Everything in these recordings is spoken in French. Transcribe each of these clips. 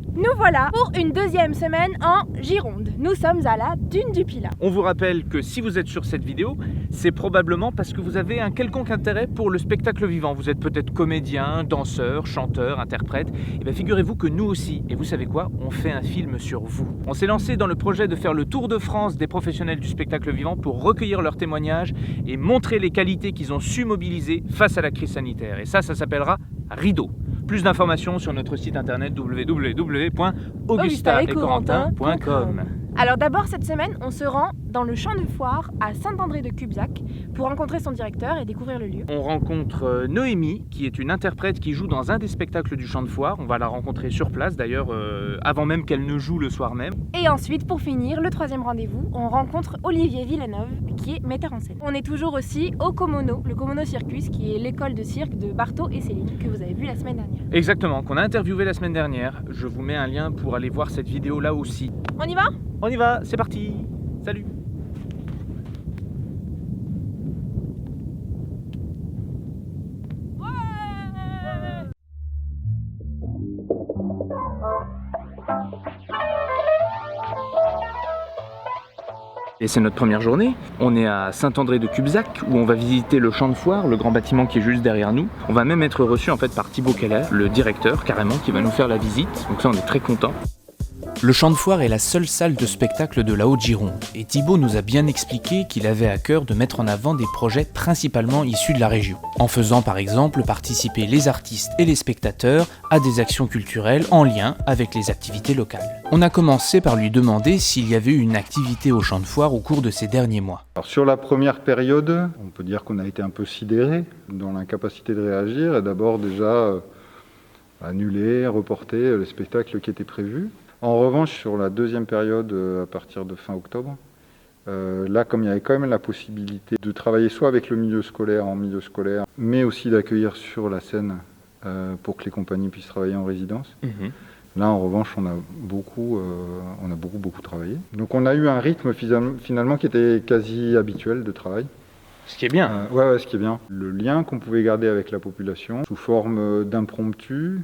Nous voilà pour une deuxième semaine en Gironde. Nous sommes à la Dune du Pilat. On vous rappelle que si vous êtes sur cette vidéo, c'est probablement parce que vous avez un quelconque intérêt pour le spectacle vivant. Vous êtes peut-être comédien, danseur, chanteur, interprète. Et bien figurez-vous que nous aussi, et vous savez quoi, on fait un film sur vous. On s'est lancé dans le projet de faire le tour de France des professionnels du spectacle vivant pour recueillir leurs témoignages et montrer les qualités qu'ils ont su mobiliser face à la crise sanitaire. Et ça s'appellera Rideau. Plus d'informations sur notre site internet www.augustaetcorentin.com. Alors d'abord cette semaine, on se rend dans le champ de foire à Saint-André-de-Cubzac pour rencontrer son directeur et découvrir le lieu. On rencontre Noémie, qui est une interprète qui joue dans un des spectacles du champ de foire. On va la rencontrer sur place d'ailleurs, avant même qu'elle ne joue le soir même. Et ensuite, pour finir, le troisième rendez-vous, on rencontre Olivier Villeneuve, qui est metteur en scène. On est toujours aussi au Komono, le Komono Circus, qui est l'école de cirque de Barto et Céline, que vous avez vu la semaine dernière. Exactement, qu'on a interviewé la semaine dernière. Je vous mets un lien pour aller voir cette vidéo là aussi. On y va ? On y va, c'est parti. Salut. Et c'est notre première journée. On est à Saint-André-de-Cubzac où on va visiter le champ de foire, le grand bâtiment qui est juste derrière nous. On va même être reçu en fait par Thibaut Keller, le directeur carrément, qui va nous faire la visite. Donc ça, on est très contents. Le champ de foire est la seule salle de spectacle de la Haute-Gironde et Thibaut nous a bien expliqué qu'il avait à cœur de mettre en avant des projets principalement issus de la région, en faisant par exemple participer les artistes et les spectateurs à des actions culturelles en lien avec les activités locales. On a commencé par lui demander s'il y avait eu une activité au champ de foire au cours de ces derniers mois. Alors sur la première période, on peut dire qu'on a été un peu sidérés dans l'incapacité de réagir et d'abord déjà annuler, reporter les spectacles qui étaient prévus. En revanche, sur la deuxième période, à partir de fin octobre, là, comme il y avait quand même la possibilité de travailler soit avec le milieu scolaire, en milieu scolaire, mais aussi d'accueillir sur la scène pour que les compagnies puissent travailler en résidence. Là, en revanche, on a beaucoup travaillé. Donc, on a eu un rythme finalement qui était quasi habituel de travail. Ce qui est bien. Ouais, ce qui est bien. Le lien qu'on pouvait garder avec la population sous forme d'impromptu,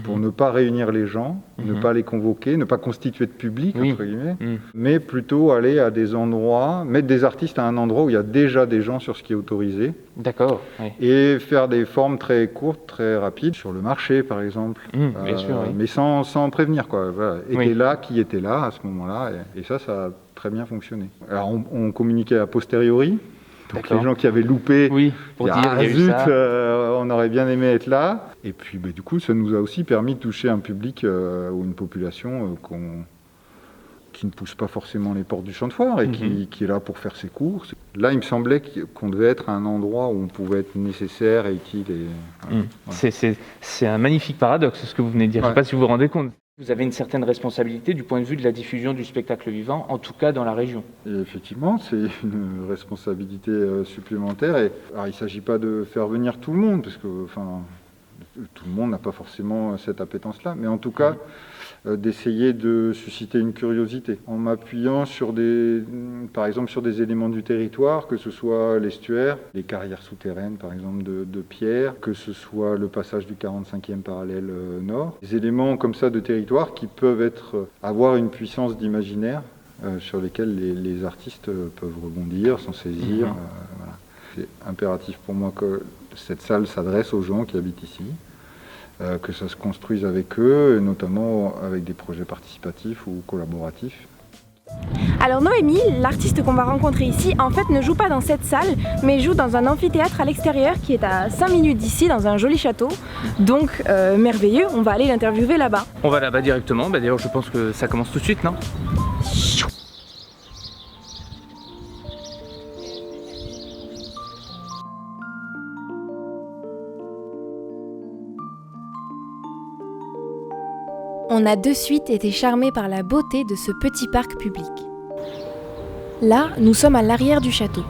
pour ne pas réunir les gens, ne pas les convoquer, ne pas constituer de public, entre guillemets, mais plutôt aller à des endroits, mettre des artistes à un endroit où il y a déjà des gens sur ce qui est autorisé. D'accord. Oui. Et faire des formes très courtes, très rapides, sur le marché par exemple, bien sûr, oui. mais sans prévenir, quoi. Voilà. Qui était là à ce moment-là, et ça a très bien fonctionné. Alors on communiquait a posteriori. Donc les gens qui avaient loupé, pour dire il y a eu ça. On aurait bien aimé être là. Et puis du coup, ça nous a aussi permis de toucher un public ou une population qui ne pousse pas forcément les portes du champ de foire et qui est là pour faire ses courses. Là, il me semblait qu'on devait être à un endroit où on pouvait être nécessaire et utile. C'est un magnifique paradoxe, ce que vous venez de dire. Je ne sais pas si vous vous rendez compte. Vous avez une certaine responsabilité du point de vue de la diffusion du spectacle vivant, en tout cas dans la région. Et effectivement, c'est une responsabilité supplémentaire. Alors, il ne s'agit pas de faire venir tout le monde, parce que tout le monde n'a pas forcément cette appétence-là, mais en tout cas, d'essayer de susciter une curiosité en m'appuyant par exemple sur des éléments du territoire, que ce soit l'estuaire, les carrières souterraines par exemple de pierre, que ce soit le passage du 45e parallèle nord, des éléments comme ça de territoire qui peuvent avoir une puissance d'imaginaire sur lesquels les artistes peuvent rebondir, s'en saisir. Voilà. C'est impératif pour moi que cette salle s'adresse aux gens qui habitent ici. Que ça se construise avec eux, et notamment avec des projets participatifs ou collaboratifs. Alors Noémie, l'artiste qu'on va rencontrer ici, en fait ne joue pas dans cette salle, mais joue dans un amphithéâtre à l'extérieur qui est à 5 minutes d'ici, dans un joli château. Donc merveilleux, on va aller l'interviewer là-bas. On va là-bas directement, d'ailleurs je pense que ça commence tout de suite, non ? On a de suite été charmés par la beauté de ce petit parc public. Là, nous sommes à l'arrière du château.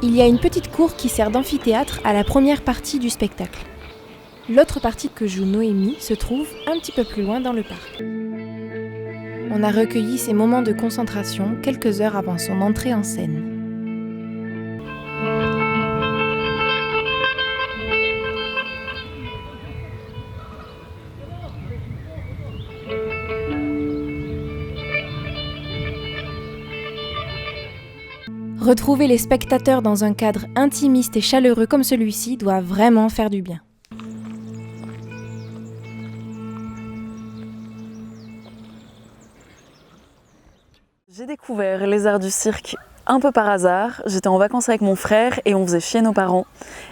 Il y a une petite cour qui sert d'amphithéâtre à la première partie du spectacle. L'autre partie que joue Noémie se trouve un petit peu plus loin dans le parc. On a recueilli ces moments de concentration quelques heures avant son entrée en scène. Retrouver les spectateurs dans un cadre intimiste et chaleureux comme celui-ci doit vraiment faire du bien. J'ai découvert les arts du cirque un peu par hasard. J'étais en vacances avec mon frère et on faisait chier nos parents.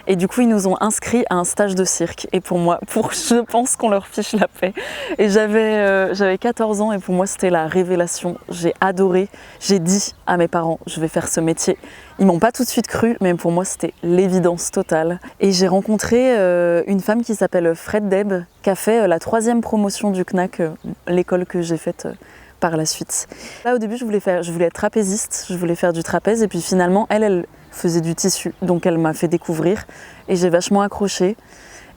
Et du coup, ils nous ont inscrits à un stage de cirque. Et pour moi, je pense qu'on leur fiche la paix. Et j'avais 14 ans et pour moi, c'était la révélation. J'ai adoré. J'ai dit à mes parents, je vais faire ce métier. Ils m'ont pas tout de suite cru, mais pour moi, c'était l'évidence totale. Et j'ai rencontré une femme qui s'appelle Fred Deb, qui a fait la 3e promotion du CNAC, l'école que j'ai faite par la suite. Là au début je voulais être trapéziste, je voulais faire du trapèze et puis finalement elle faisait du tissu, donc elle m'a fait découvrir et j'ai vachement accroché.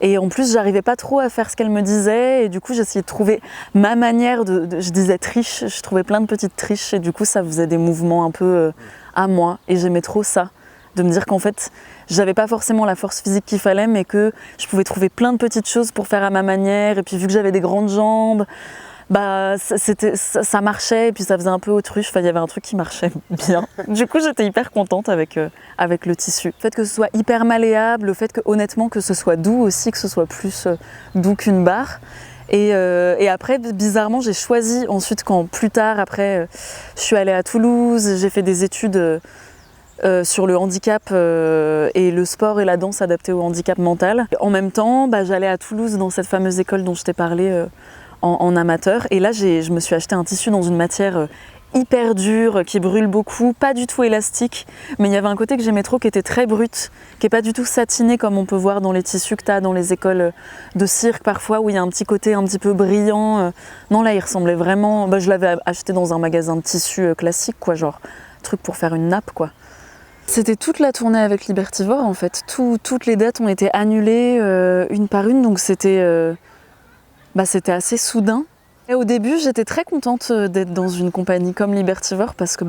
Et en plus j'arrivais pas trop à faire ce qu'elle me disait et du coup j'essayais de trouver ma manière je disais triche, je trouvais plein de petites triches et du coup ça faisait des mouvements un peu à moi et j'aimais trop ça, de me dire qu'en fait j'avais pas forcément la force physique qu'il fallait mais que je pouvais trouver plein de petites choses pour faire à ma manière et puis vu que j'avais des grandes jambes, bah ça marchait et puis ça faisait un peu autruche, enfin il y avait un truc qui marchait bien. Du coup j'étais hyper contente avec le tissu. Le fait que ce soit hyper malléable, le fait que honnêtement que ce soit doux aussi, que ce soit plus doux qu'une barre. Et après bizarrement j'ai choisi ensuite quand plus tard après je suis allée à Toulouse, j'ai fait des études sur le handicap et le sport et la danse adaptés au handicap mental. En même temps j'allais à Toulouse dans cette fameuse école dont je t'ai parlé en amateur et là je me suis acheté un tissu dans une matière hyper dure, qui brûle beaucoup, pas du tout élastique, mais il y avait un côté que j'aimais trop qui était très brut, qui est pas du tout satiné comme on peut voir dans les tissus que tu as dans les écoles de cirque parfois où il y a un petit côté un petit peu brillant. Non là il ressemblait vraiment, je l'avais acheté dans un magasin de tissus classique quoi, genre truc pour faire une nappe quoi. C'était toute la tournée avec Libertivore en fait, toutes les dates ont été annulées une par une donc c'était assez soudain. Et au début, j'étais très contente d'être dans une compagnie comme Libertivore parce que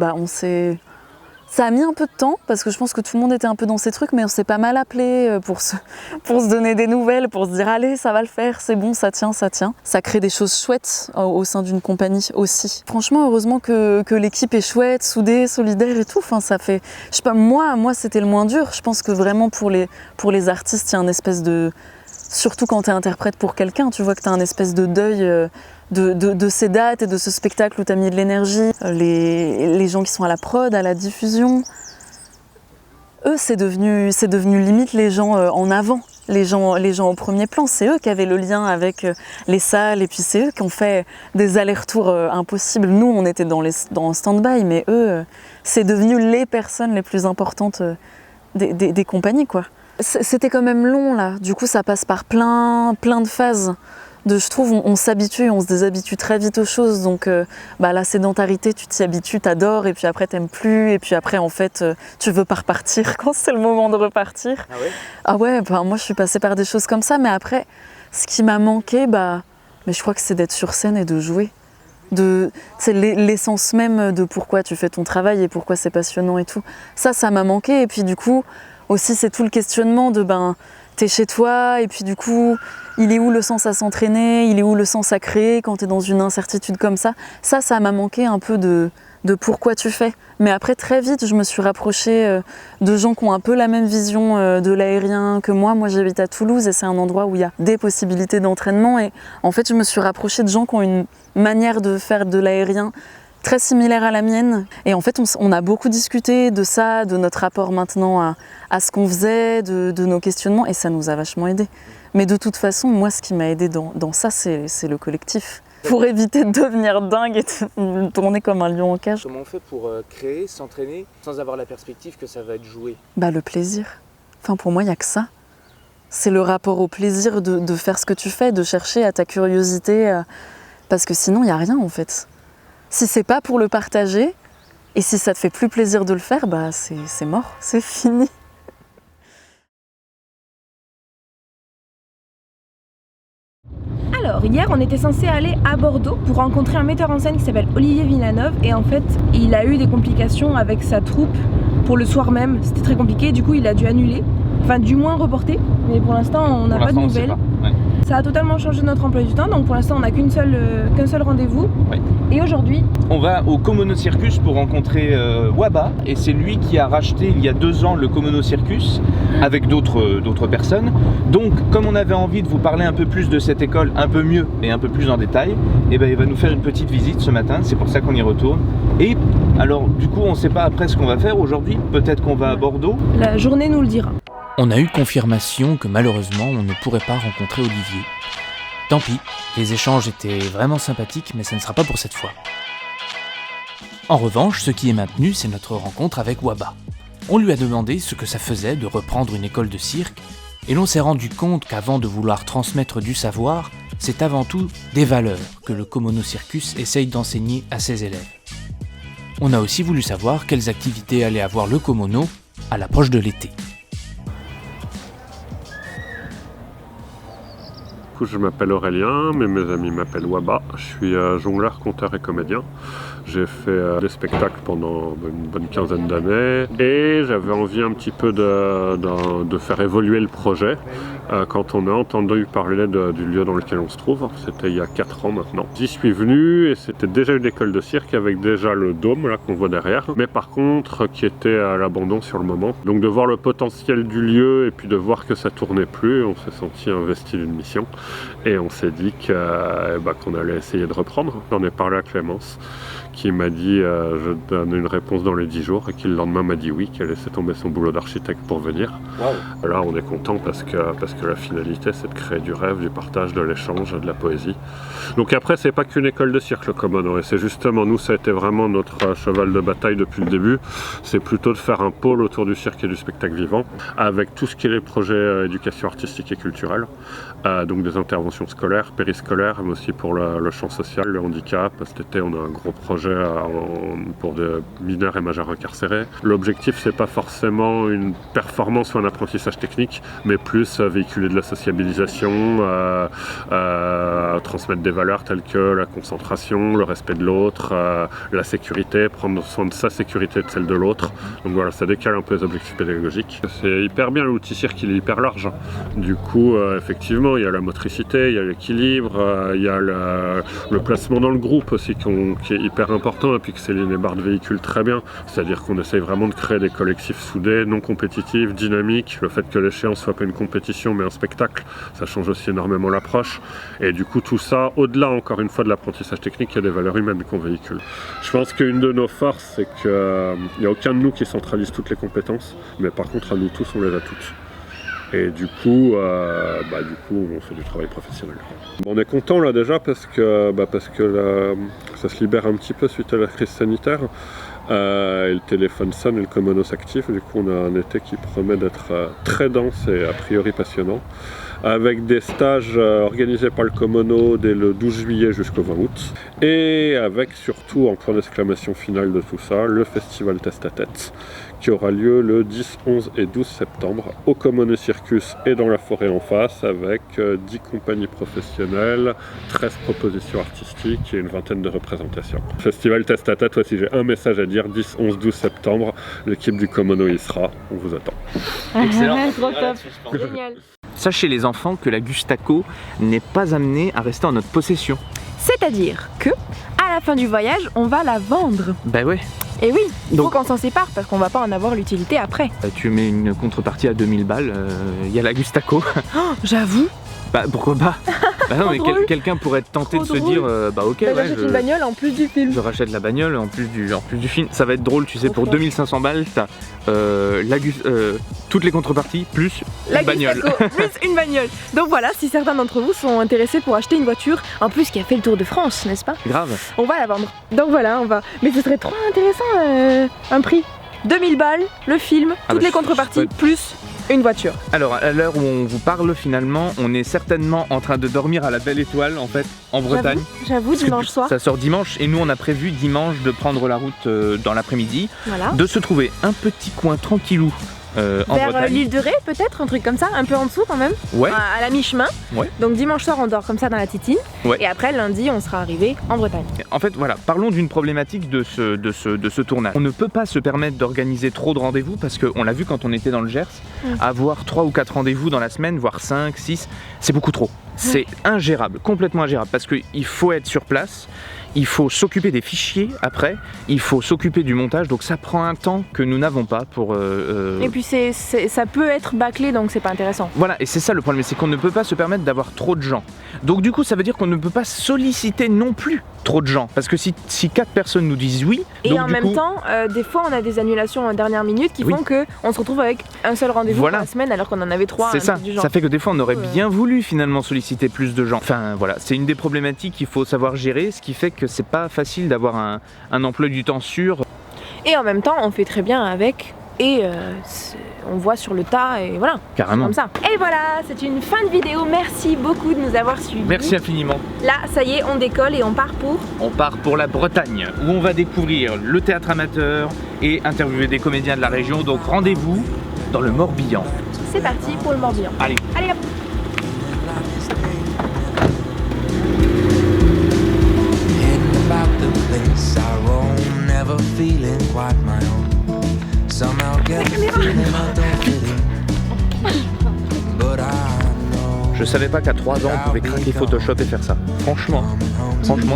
ça a mis un peu de temps parce que je pense que tout le monde était un peu dans ces trucs mais on s'est pas mal appelé pour se donner des nouvelles, pour se dire allez ça va le faire, c'est bon, ça tient. Ça crée des choses chouettes au sein d'une compagnie aussi. Franchement, heureusement que l'équipe est chouette, soudée, solidaire et tout. Enfin, ça fait, je sais pas, moi c'était le moins dur. Je pense que vraiment pour les artistes, il y a une espèce de, surtout quand tu es interprète pour quelqu'un, tu vois que tu as un espèce de deuil de ces dates et de ce spectacle où tu as mis de l'énergie. Les gens qui sont à la prod, à la diffusion, eux c'est devenu limite les gens en avant, les gens au premier plan. C'est eux qui avaient le lien avec les salles et puis c'est eux qui ont fait des allers-retours impossibles. Nous on était dans stand-by mais eux c'est devenu les personnes les plus importantes des compagnies quoi. C'était quand même long là, du coup ça passe par plein de phases. Je trouve on s'habitue, on se déshabitue très vite aux choses, donc la sédentarité tu t'y habitues, t'adores et puis après t'aimes plus et puis après en fait tu veux pas repartir quand c'est le moment de repartir. Ah ouais, moi je suis passée par des choses comme ça mais après ce qui m'a manqué mais je crois que c'est d'être sur scène et de jouer. C'est l'essence même de pourquoi tu fais ton travail et pourquoi c'est passionnant et tout. Ça m'a manqué et puis du coup aussi c'est tout le questionnement de t'es chez toi et puis du coup il est où le sens à s'entraîner, il est où le sens à créer quand t'es dans une incertitude comme ça. Ça m'a manqué un peu de pourquoi tu fais. Mais après très vite je me suis rapprochée de gens qui ont un peu la même vision de l'aérien que moi. Moi j'habite à Toulouse et c'est un endroit où il y a des possibilités d'entraînement et en fait je me suis rapprochée de gens qui ont une manière de faire de l'aérien très similaire à la mienne et en fait on a beaucoup discuté de ça, de notre rapport maintenant à ce qu'on faisait, de nos questionnements et ça nous a vachement aidé. Mais de toute façon moi ce qui m'a aidé dans ça c'est le collectif. Pour éviter de devenir dingue et de tourner comme un lion en cage. Comment on fait pour créer, s'entraîner sans avoir la perspective que ça va être joué? Le plaisir. Enfin pour moi il n'y a que ça. C'est le rapport au plaisir de faire ce que tu fais, de chercher à ta curiosité parce que sinon il n'y a rien en fait. Si c'est pas pour le partager, et si ça te fait plus plaisir de le faire, c'est mort, c'est fini. Alors, hier, on était censé aller à Bordeaux pour rencontrer un metteur en scène qui s'appelle Olivier Villeneuve et en fait, il a eu des complications avec sa troupe pour le soir même. C'était très compliqué, du coup, il a dû annuler, enfin du moins reporter, mais pour l'instant, on n'a pas de nouvelles. Ça a totalement changé notre emploi du temps, donc pour l'instant on n'a qu'un seul rendez-vous. Ouais. Et aujourd'hui, on va au Komono Circus pour rencontrer Waba, et c'est lui qui a racheté il y a 2 ans le Komono Circus avec d'autres personnes. Donc comme on avait envie de vous parler un peu plus de cette école, un peu mieux et un peu plus en détail, et ben il va nous faire une petite visite ce matin, c'est pour ça qu'on y retourne. Et alors du coup on ne sait pas après ce qu'on va faire aujourd'hui, peut-être qu'on va à Bordeaux. la journée nous le dira. On a eu confirmation que malheureusement on ne pourrait pas rencontrer Olivier. Tant pis, les échanges étaient vraiment sympathiques, mais ça ne sera pas pour cette fois. En revanche, ce qui est maintenu, c'est notre rencontre avec Waba. On lui a demandé ce que ça faisait de reprendre une école de cirque, et l'on s'est rendu compte qu'avant de vouloir transmettre du savoir, c'est avant tout des valeurs que le Komono Circus essaye d'enseigner à ses élèves. On a aussi voulu savoir quelles activités allait avoir le Komono à l'approche de l'été. Je m'appelle Aurélien, mais mes amis m'appellent Waba. Je suis jongleur, conteur et comédien. J'ai fait des spectacles pendant une bonne quinzaine d'années et j'avais envie un petit peu de faire évoluer le projet quand on a entendu parler du lieu dans lequel on se trouve. C'était il y a 4 ans maintenant. J'y suis venu et c'était déjà une école de cirque avec déjà le dôme là qu'on voit derrière, mais par contre qui était à l'abandon sur le moment. Donc de voir le potentiel du lieu et puis de voir que ça tournait plus, on s'est senti investi d'une mission. Et on s'est dit qu'on allait essayer de reprendre. J'en ai parlé à Clémence, qui m'a dit je donne une réponse dans les 10 jours, et qui le lendemain m'a dit oui, qu'elle laissait tomber son boulot d'architecte pour venir. Wow. Là on est content parce que la finalité c'est de créer du rêve, du partage, de l'échange, de la poésie. Donc après c'est pas qu'une école de cirque le Komono, et c'est justement nous ça a été vraiment notre cheval de bataille depuis le début. C'est plutôt de faire un pôle autour du cirque et du spectacle vivant, avec tout ce qui est les projets éducation artistique et culturelle, donc des interventions scolaires, périscolaires, mais aussi pour le champ social, le handicap. Cet été on a un gros projet pour des mineurs et majeurs incarcérés. L'objectif c'est pas forcément une performance ou un apprentissage technique, mais plus véhiculer de la sociabilisation, transmettre des valeurs telles que la concentration, le respect de l'autre, la sécurité, prendre soin de sa sécurité et de celle de l'autre. Donc voilà, ça décale un peu les objectifs pédagogiques. C'est hyper bien, l'outil cirque il est hyper large. Du coup effectivement il y a la motricité, il y a l'équilibre, il y a le placement dans le groupe aussi qui est hyper important, et puis que Céline et Bard véhiculent très bien. C'est-à-dire qu'on essaye vraiment de créer des collectifs soudés, non compétitifs, dynamiques. Le fait que l'échéance soit pas une compétition mais un spectacle, ça change aussi énormément l'approche. Et du coup tout ça, au-delà encore une fois de l'apprentissage technique, il y a des valeurs humaines qu'on véhicule. Je pense qu'une de nos forces, c'est qu'il n'y a aucun de nous qui centralise toutes les compétences, mais par contre à nous tous on les a toutes. Et du coup, on fait du travail professionnel. On est content là déjà parce que ça se libère un petit peu suite à la crise sanitaire. Et le téléphone sonne et le Komono s'active. Du coup, on a un été qui promet d'être très dense et a priori passionnant, avec des stages organisés par le Komono dès le 12 juillet jusqu'au 20 août, et avec surtout, en point d'exclamation finale de tout ça, le festival Test à Tête, qui aura lieu le 10, 11 et 12 septembre au Komono Circus et dans la forêt en face, avec 10 compagnies professionnelles, 13 propositions artistiques et une vingtaine de représentations. Festival Test à Tête, si j'ai un message à dire, 10, 11, 12 septembre, l'équipe du Komono y sera, on vous attend. Excellent. Trop top. Génial. Sachez les enfants que la Gustaco n'est pas amenée à rester en notre possession. C'est-à-dire que, à la fin du voyage, on va la vendre. Bah ouais. Et oui, il faut Donc- qu'on s'en sépare parce qu'on va pas en avoir l'utilité après. Tu mets une contrepartie à 2000 balles, il y a la Gustaco. J'avoue. Bah pourquoi pas. Bah non, mais drôle. quelqu'un pourrait être tenté Trop de se drôle. dire bah ok, ouais, J'achète une bagnole en plus du film. je rachète la bagnole en plus du film. Ça va être drôle, tu sais, Trop pour fort. 2500 balles, t'as toutes les contreparties plus La une bagnole. Gustaco, plus une bagnole. Donc voilà, si certains d'entre vous sont intéressés pour acheter une voiture, en plus qui a fait le tour de France, n'est-ce pas? Grave. On va la vendre. Donc voilà, on va. Mais ce serait trop intéressant, un prix. 2000 balles, le film, Ah toutes bah, les contreparties, je- plus une voiture. Alors à l'heure où on vous parle, finalement, on est certainement en train de dormir à la Belle Étoile, en fait, en Bretagne. J'avoue, Parce que dimanche soir. Ça sort dimanche, et nous on a prévu dimanche de prendre la route dans l'après-midi, Voilà. de se trouver un petit coin tranquillou en Vers Bretagne. l'île de Ré, peut-être, un truc comme ça, un peu en dessous quand même, Ouais. à la mi-chemin. Ouais. Donc dimanche soir, on dort comme ça dans la Titine. Ouais. Et après, lundi, on sera arrivé en Bretagne. En fait, voilà, parlons d'une problématique de ce tournage. On ne peut pas se permettre d'organiser trop de rendez-vous parce qu'on l'a vu quand on était dans le Gers, avoir 3 ou 4 rendez-vous dans la semaine, voire 5, 6, c'est beaucoup trop. C'est ingérable, complètement ingérable, parce qu'il faut être sur place, il faut s'occuper des fichiers après, il faut s'occuper du montage, donc ça prend un temps que nous n'avons pas pour... Et puis ça peut être bâclé, donc c'est pas intéressant. Voilà, et c'est ça le problème, c'est qu'on ne peut pas se permettre d'avoir trop de gens. Donc du coup, ça veut dire qu'on ne peut pas solliciter non plus trop de gens, parce que si 4 personnes nous disent oui... Et donc, en du même coup, temps, des fois, on a des annulations en dernière minute qui Oui. font qu'on se retrouve avec un seul rendez-vous Voilà. pour la semaine alors qu'on en avait 3. c'est ça, ça fait que des fois on aurait bien voulu finalement solliciter plus de gens. Enfin voilà, c'est une des problématiques qu'il faut savoir gérer, ce qui fait que c'est pas facile d'avoir un emploi du temps sûr. Et en même temps, on fait très bien avec. Et on voit sur le tas et voilà, Carrément. comme ça. Et voilà, c'est une fin de vidéo. Merci beaucoup de nous avoir suivis. Merci infiniment. Là, ça y est, on décolle et on part pour... On part pour la Bretagne, où on va découvrir le théâtre amateur et interviewer des comédiens de la région. Donc rendez-vous dans le Morbihan. C'est parti pour le Morbihan. Allez. Allez hop. Hidden about the place I roam, never feeling quite my own. Somehow get the feeling I don't fit in. But I know Je savais pas qu'à 3 ans on pouvait craquer Photoshop et faire ça. Franchement,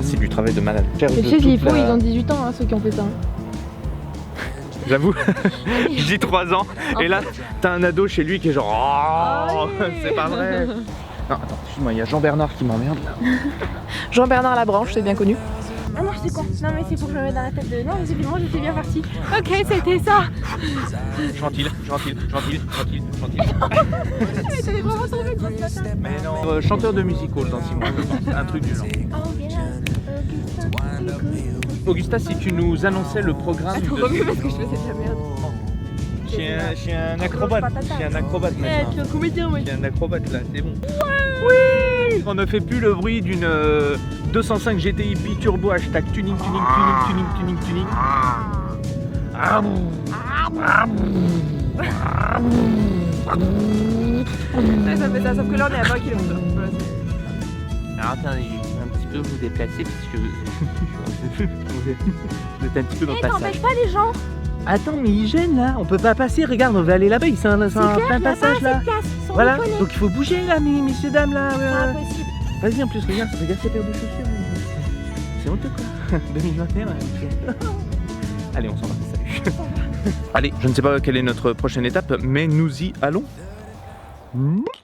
c'est du travail de malade. Tu sais, s'il faut, ils ont 18 ans, hein, ceux qui ont fait ça. J'avoue, je dis 3 ans, et là t'as un ado chez lui qui est genre oh, c'est pas vrai. Non, attends, excuse-moi, il y a Jean-Bernard qui m'emmerde là. Jean-Bernard Labranche, c'est bien connu. Ah non, je sais quoi. Non, mais c'est pour que je me mette dans la tête de... Non, mais c'est bon, j'étais bien partie. Ok, c'était ça. Gentil. Mais t'avais vraiment tombé ce matin. Mais non. Chanteur de music hall dans 6 mois, je pense, un truc du genre. Augusta, si tu nous annonçais le programme Trop de... mieux parce que je faisais de la merde. Je suis un acrobate maintenant. Eh, tu es un comédien, oui. Je suis un acrobate là, c'est bon. Oui. On ne fait plus le bruit d'une 205 GTI Turbo hashtag tuning. Ouais, ça fait ça, sauf que là on est à 20 km. Alors attendez, je vais un petit peu vous déplacer parce que vous êtes un petit peu dans le passage. T'empêches pas les gens. Attends, mais il gêne là, on peut pas passer, regarde, on va aller là-bas, c'est un plein passage là. Voilà, donc il faut bouger là, messieurs, dames là. Impossible. Vas-y, en plus, regarde, ça fait gaffe tes paires de chaussures. C'est honteux quoi. 2021. Allez, on s'en va, salut. Allez, je ne sais pas quelle est notre prochaine étape, mais nous y allons.